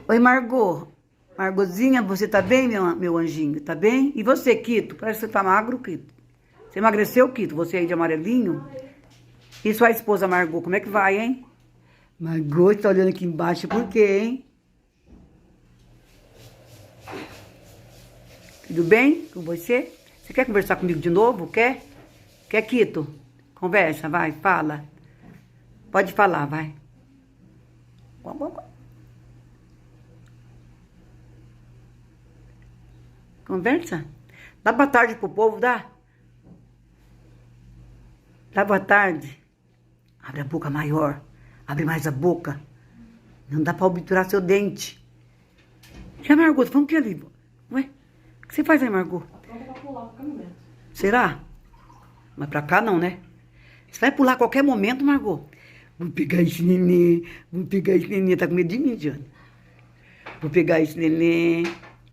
Oi, Margot. Margozinha, você tá bem, meu anjinho? Tá bem? E você, Quito? Parece que você tá magro, Quito. Você emagreceu, Quito? Você aí de amarelinho? E sua esposa, Margot, como é que vai, hein? Margot, você tá olhando aqui embaixo por quê, hein? Tudo bem com você? Você quer conversar comigo de novo? Quer? Quer, Quito? Conversa, vai, fala. Pode falar, vai. Conversa? Dá boa tarde pro povo, dá? Dá boa tarde. Abre a boca maior. Abre mais a boca. Não dá pra obturar seu dente. E a Margot, tá falando o que ali? Ué? O que você faz aí, Margot? Será? Mas pra cá não, né? Você vai pular a qualquer momento, Margot. Vou pegar esse nenê. Vou pegar esse nenê. Tá com medo de mim, Diana? Vou pegar esse nenê.